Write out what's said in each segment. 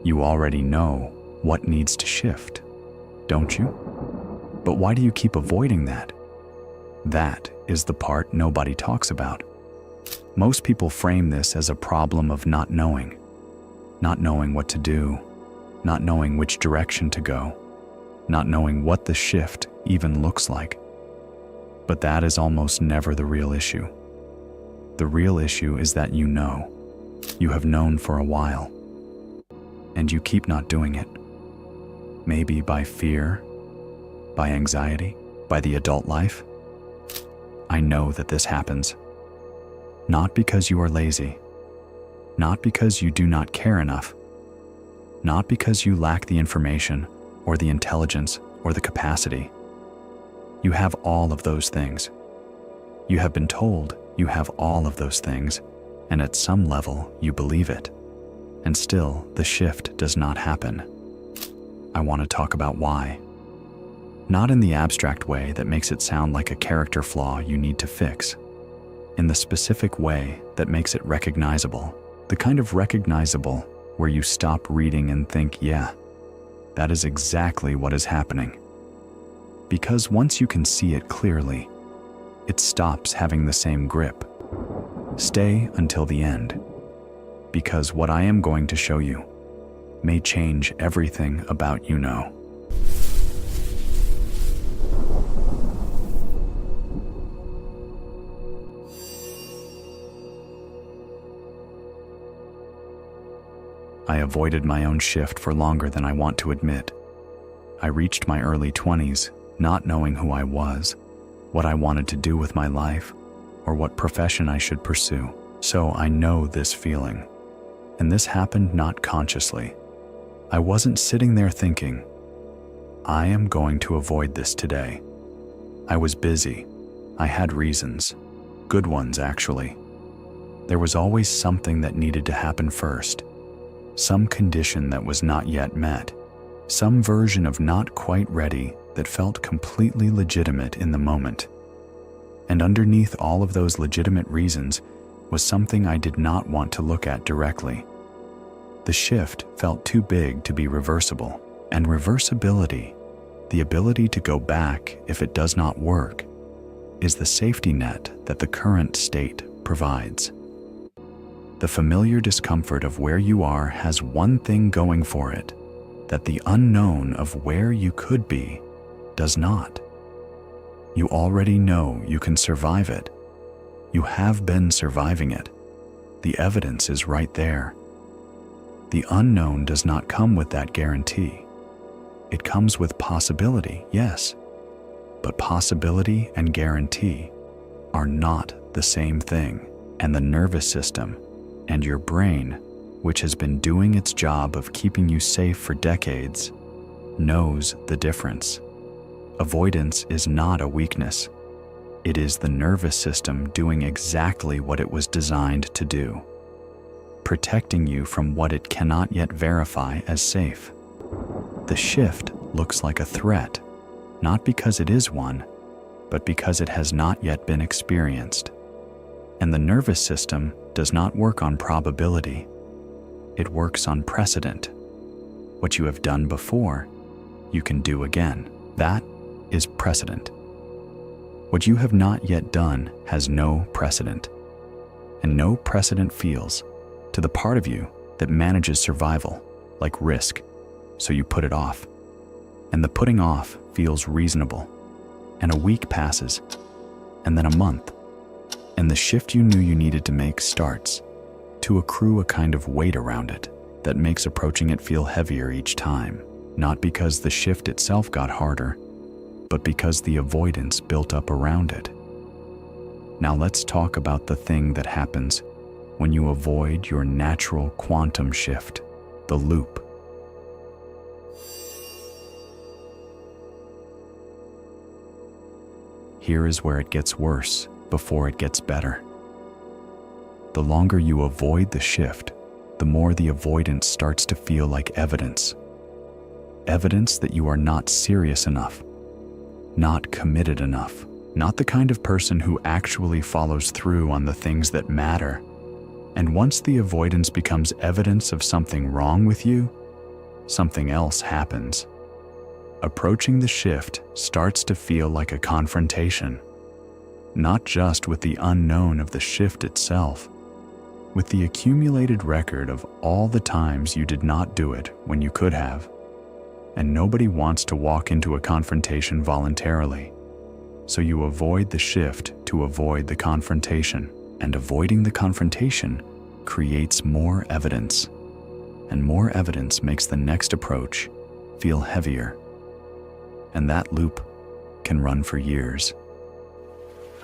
You already know what needs to shift, don't you? But why do you keep avoiding that? That is the part nobody talks about. Most people frame this as a problem of not knowing what to do, not knowing which direction to go, not knowing what the shift even looks like. But that is almost never the real issue. The real issue is that you know. You have known for a while, and you keep not doing it. Maybe by fear, by anxiety, by the adult life. I know that this happens. Not because you are lazy, not because you do not care enough, not because you lack the information or the intelligence or the capacity. You have all of those things. You have been told you have all of those things, and at some level you believe it. And still, the shift does not happen. I want to talk about why. Not in the abstract way that makes it sound like a character flaw you need to fix. In the specific way that makes it recognizable. The kind of recognizable where you stop reading and think, yeah, that is exactly what is happening. Because once you can see it clearly, it stops having the same grip. Stay until the end, because what I am going to show you may change everything about you know. I avoided my own shift for longer than I want to admit. I reached my early 20s not knowing who I was, what I wanted to do with my life, or what profession I should pursue. So I know this feeling. And this happened not consciously. I wasn't sitting there thinking, I am going to avoid this today. I was busy. I had reasons. Good ones, actually. There was always something that needed to happen first. Some condition that was not yet met. Some version of not quite ready that felt completely legitimate in the moment. And underneath all of those legitimate reasons was something I did not want to look at directly. The shift felt too big to be reversible, and reversibility, the ability to go back if it does not work, is the safety net that the current state provides. The familiar discomfort of where you are has one thing going for it, that the unknown of where you could be does not. You already know you can survive it. You have been surviving it. The evidence is right there. The unknown does not come with that guarantee. It comes with possibility, yes, but possibility and guarantee are not the same thing, and the nervous system and your brain, which has been doing its job of keeping you safe for decades, knows the difference. Avoidance is not a weakness. It is the nervous system doing exactly what it was designed to do, protecting you from what it cannot yet verify as safe. The shift looks like a threat, not because it is one, but because it has not yet been experienced. And the nervous system does not work on probability. It works on precedent. What you have done before, you can do again. That is precedent. What you have not yet done has no precedent. And no precedent feels, to the part of you that manages survival, like risk, so you put it off. And the putting off feels reasonable. And a week passes, and then a month, and the shift you knew you needed to make starts to accrue a kind of weight around it that makes approaching it feel heavier each time, not because the shift itself got harder, but because the avoidance built up around it. Now let's talk about the thing that happens when you avoid your natural quantum shift, the loop. Here is where it gets worse before it gets better. The longer you avoid the shift, the more the avoidance starts to feel like evidence. Evidence that you are not serious enough, not committed enough, not the kind of person who actually follows through on the things that matter. And once the avoidance becomes evidence of something wrong with you, something else happens. Approaching the shift starts to feel like a confrontation, not just with the unknown of the shift itself, with the accumulated record of all the times you did not do it when you could have. And nobody wants to walk into a confrontation voluntarily, so you avoid the shift to avoid the confrontation, and avoiding the confrontation creates more evidence, and more evidence makes the next approach feel heavier. And that loop can run for years.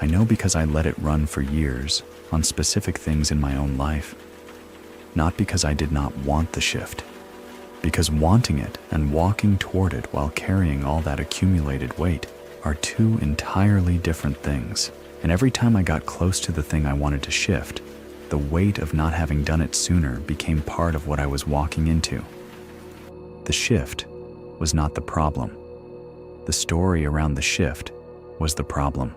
I know because I let it run for years on specific things in my own life, not because I did not want the shift, because wanting it and walking toward it while carrying all that accumulated weight are two entirely different things. And every time I got close to the thing I wanted to shift, the weight of not having done it sooner became part of what I was walking into. The shift was not the problem. The story around the shift was the problem.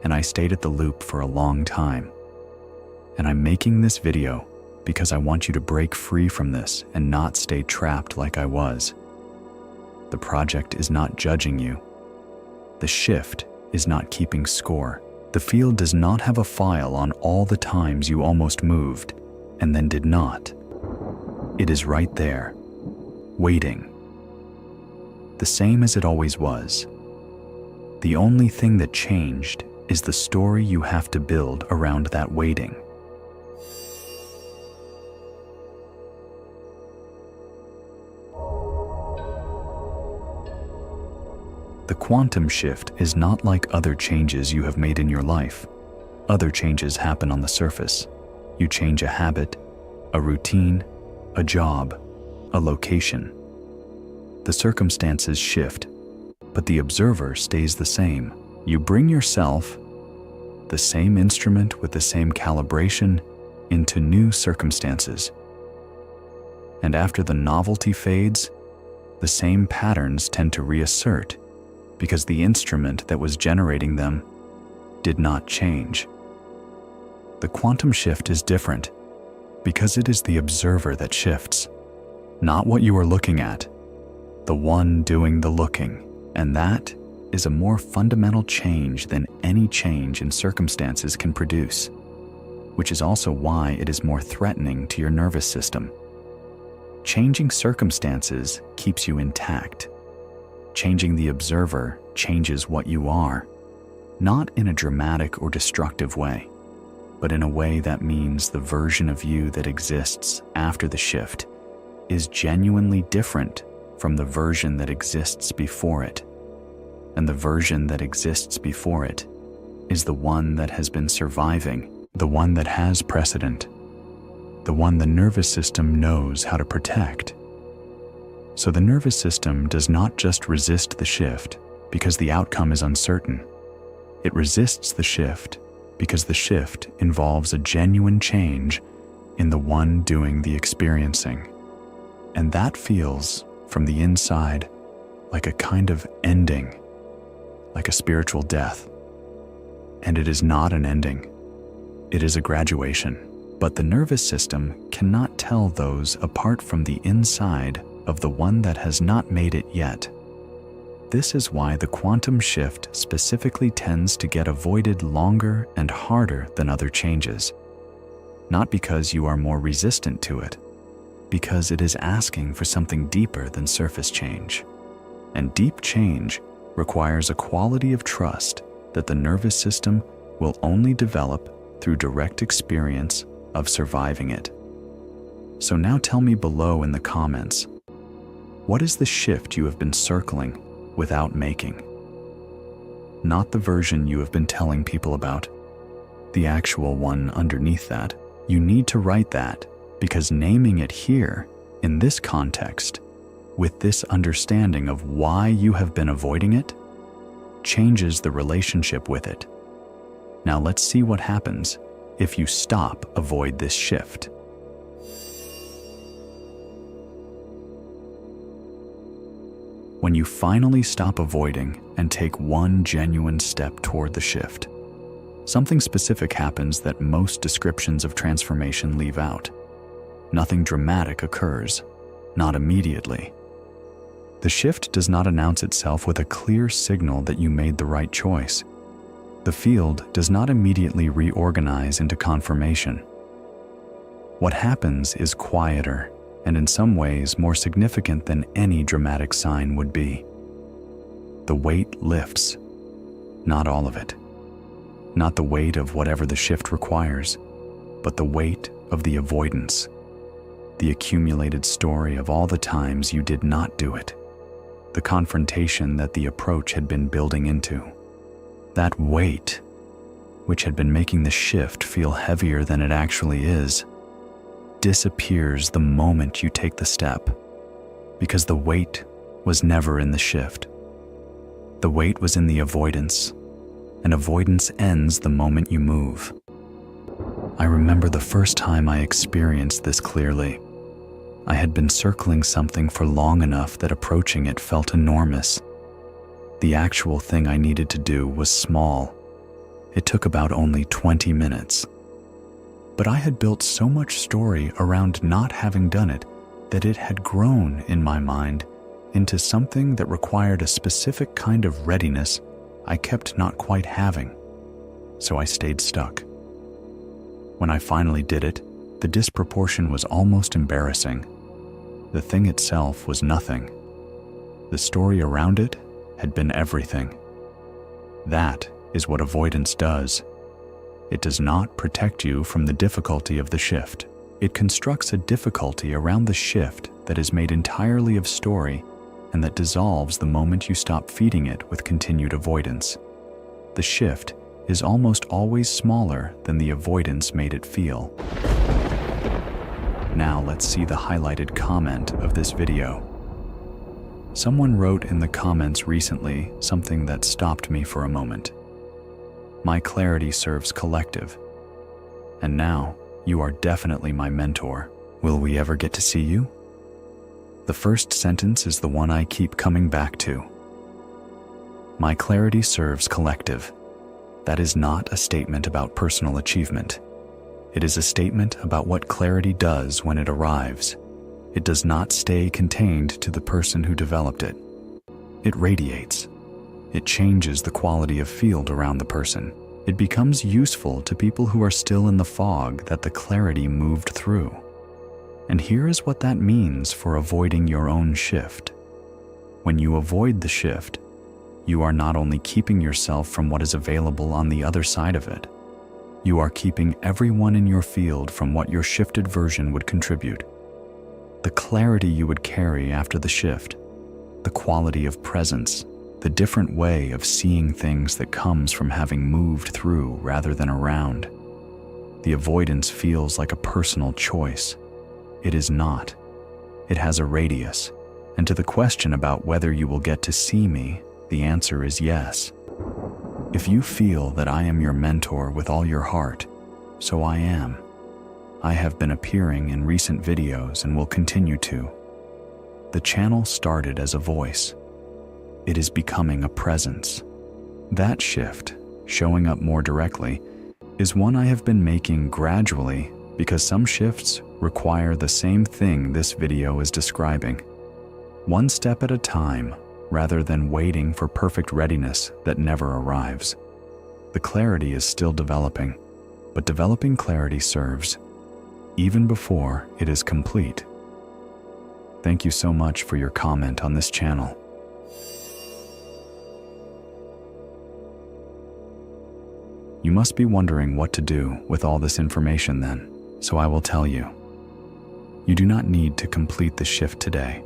And I stayed at the loop for a long time. And I'm making this video because I want you to break free from this and not stay trapped like I was. The project is not judging you. The shift is not keeping score. The field does not have a file on all the times you almost moved and then did not. It is right there, waiting. The same as it always was. The only thing that changed is the story you have to build around that waiting. The quantum shift is not like other changes you have made in your life. Other changes happen on the surface. You change a habit, a routine, a job, a location. The circumstances shift, but the observer stays the same. You bring yourself, the same instrument with the same calibration, into new circumstances. And after the novelty fades, the same patterns tend to reassert because the instrument that was generating them did not change. The quantum shift is different because it is the observer that shifts, not what you are looking at, the one doing the looking. And that is a more fundamental change than any change in circumstances can produce, which is also why it is more threatening to your nervous system. Changing circumstances keeps you intact. Changing the observer changes what you are, not in a dramatic or destructive way, but in a way that means the version of you that exists after the shift is genuinely different from the version that exists before it. And the version that exists before it is the one that has been surviving, the one that has precedent, the one the nervous system knows how to protect. So the nervous system does not just resist the shift because the outcome is uncertain. It resists the shift because the shift involves a genuine change in the one doing the experiencing. And that feels, from the inside, like a kind of ending, like a spiritual death. And it is not an ending. It is a graduation. But the nervous system cannot tell those apart from the inside of the one that has not made it yet. This is why the quantum shift specifically tends to get avoided longer and harder than other changes. Not because you are more resistant to it, because it is asking for something deeper than surface change. And deep change requires a quality of trust that the nervous system will only develop through direct experience of surviving it. So now tell me below in the comments, what is the shift you have been circling without making? Not the version you have been telling people about, the actual one underneath that. You need to write that because naming it here, in this context, with this understanding of why you have been avoiding it, changes the relationship with it. Now let's see what happens if you avoid this shift. When you finally stop avoiding and take one genuine step toward the shift, something specific happens that most descriptions of transformation leave out. Nothing dramatic occurs. not immediately. The shift does not announce itself with a clear signal that you made the right choice. The field does not immediately reorganize into confirmation. What happens is quieter and in some ways more significant than any dramatic sign would be. The weight lifts, not all of it. Not the weight of whatever the shift requires, but the weight of the avoidance, the accumulated story of all the times you did not do it, the confrontation that the approach had been building into. That weight, which had been making the shift feel heavier than it actually is, disappears the moment you take the step, because the weight was never in the shift. The weight was in the avoidance, and avoidance ends the moment you move. I remember the first time I experienced this clearly. I had been circling something for long enough that approaching it felt enormous. The actual thing I needed to do was small. It took about only 20 minutes. But I had built so much story around not having done it that it had grown in my mind into something that required a specific kind of readiness I kept not quite having. So I stayed stuck. When I finally did it, the disproportion was almost embarrassing. The thing itself was nothing. The story around it had been everything. That is what avoidance does. It does not protect you from the difficulty of the shift. It constructs a difficulty around the shift that is made entirely of story and that dissolves the moment you stop feeding it with continued avoidance. The shift is almost always smaller than the avoidance made it feel. Now let's see the highlighted comment of this video. Someone wrote in the comments recently something that stopped me for a moment. My clarity serves collective. And now, you are definitely my mentor. Will we ever get to see you? The first sentence is the one I keep coming back to. My clarity serves collective. That is not a statement about personal achievement. It is a statement about what clarity does when it arrives. It does not stay contained to the person who developed it. It radiates. It changes the quality of field around the person. It becomes useful to people who are still in the fog that the clarity moved through. And here is what that means for avoiding your own shift. When you avoid the shift, you are not only keeping yourself from what is available on the other side of it, you are keeping everyone in your field from what your shifted version would contribute. The clarity you would carry after the shift, the quality of presence, the different way of seeing things that comes from having moved through rather than around. The avoidance feels like a personal choice. It is not. It has a radius. And to the question about whether you will get to see me, the answer is yes. If you feel that I am your mentor with all your heart, so I am. I have been appearing in recent videos and will continue to. The channel started as a voice. It is becoming a presence. That shift, showing up more directly, is one I have been making gradually because some shifts require the same thing this video is describing. One step at a time, rather than waiting for perfect readiness that never arrives. The clarity is still developing, but developing clarity serves, even before it is complete. Thank you so much for your comment on this channel. You must be wondering what to do with all this information then, so I will tell you. You do not need to complete the shift today.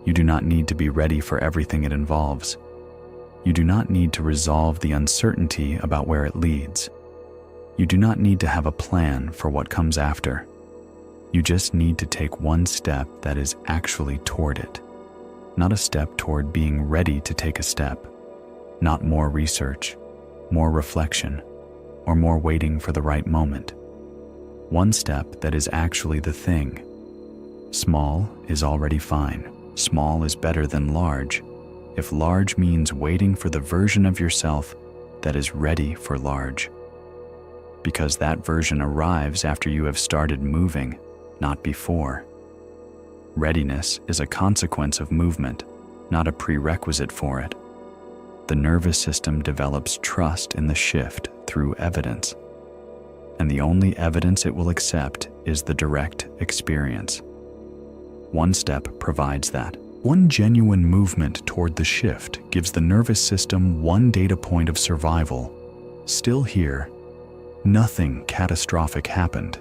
You do not need to be ready for everything it involves. You do not need to resolve the uncertainty about where it leads. You do not need to have a plan for what comes after. You just need to take one step that is actually toward it. Not a step toward being ready to take a step. Not more research, more reflection, or more waiting for the right moment. One step that is actually the thing. Small is already fine. Small is better than large, if large means waiting for the version of yourself that is ready for large. Because that version arrives after you have started moving, not before. Readiness is a consequence of movement, not a prerequisite for it. The nervous system develops trust in the shift through evidence, and the only evidence it will accept is the direct experience. One step provides that. One genuine movement toward the shift gives the nervous system one data point of survival. Still here, nothing catastrophic happened.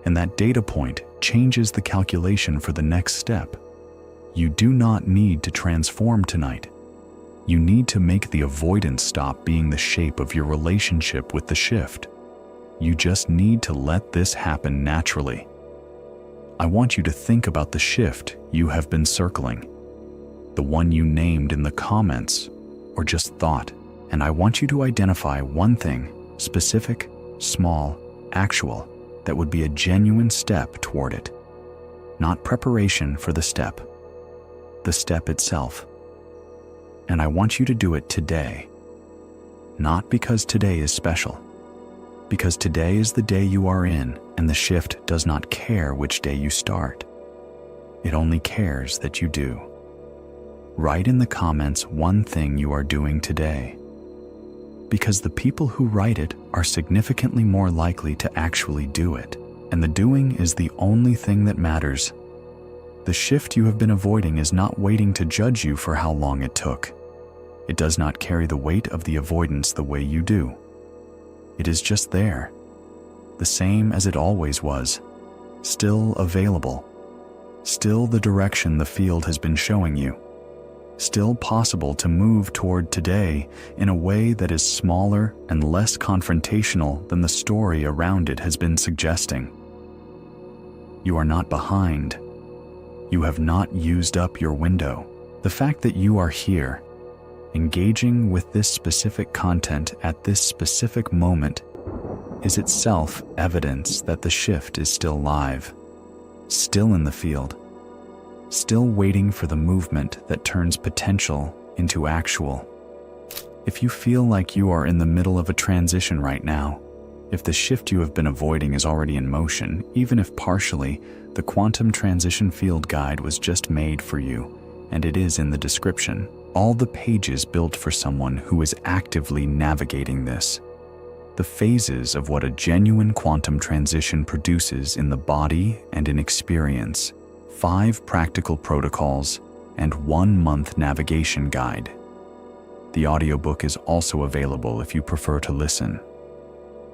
And that data point changes the calculation for the next step. You do not need to transform tonight. You need to make the avoidance stop being the shape of your relationship with the shift. You just need to let this happen naturally. I want you to think about the shift you have been circling, the one you named in the comments or just thought, and I want you to identify one thing, specific, small, actual, that would be a genuine step toward it. Not preparation for the step itself. And I want you to do it today. Not because today is special, because today is the day you are in, and the shift does not care which day you start. It only cares that you do. Write in the comments one thing you are doing today, because the people who write it are significantly more likely to actually do it, and the doing is the only thing that matters. The shift you have been avoiding is not waiting to judge you for how long it took. It does not carry the weight of the avoidance the way you do. It is just there, the same as it always was, still available, still the direction the field has been showing you, still possible to move toward today in a way that is smaller and less confrontational than the story around it has been suggesting. You are not behind. You have not used up your window. The fact that you are here, engaging with this specific content at this specific moment, is itself evidence that the shift is still live, still in the field, still waiting for the movement that turns potential into actual. If you feel like you are in the middle of a transition right now, if the shift you have been avoiding is already in motion, even if partially, the Quantum Transition Field Guide was just made for you, and it is in the description. All the pages built for someone who is actively navigating this. The phases of what a genuine quantum transition produces in the body and in experience, 5 practical protocols, and 1-month navigation guide. The audiobook is also available if you prefer to listen.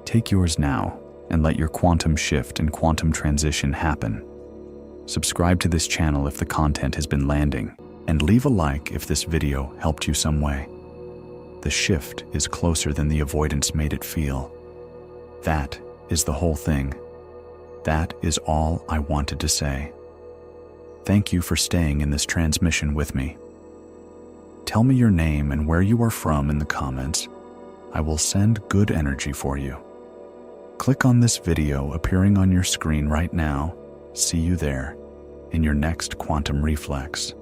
Take yours now and let your quantum shift and quantum transition happen. Subscribe to this channel if the content has been landing, and leave a like if this video helped you some way. The shift is closer than the avoidance made it feel. That is the whole thing. That is all I wanted to say. Thank you for staying in this transmission with me. Tell me your name and where you are from in the comments. I will send good energy for you. Click on this video appearing on your screen right now. See you there in your next quantum reflex.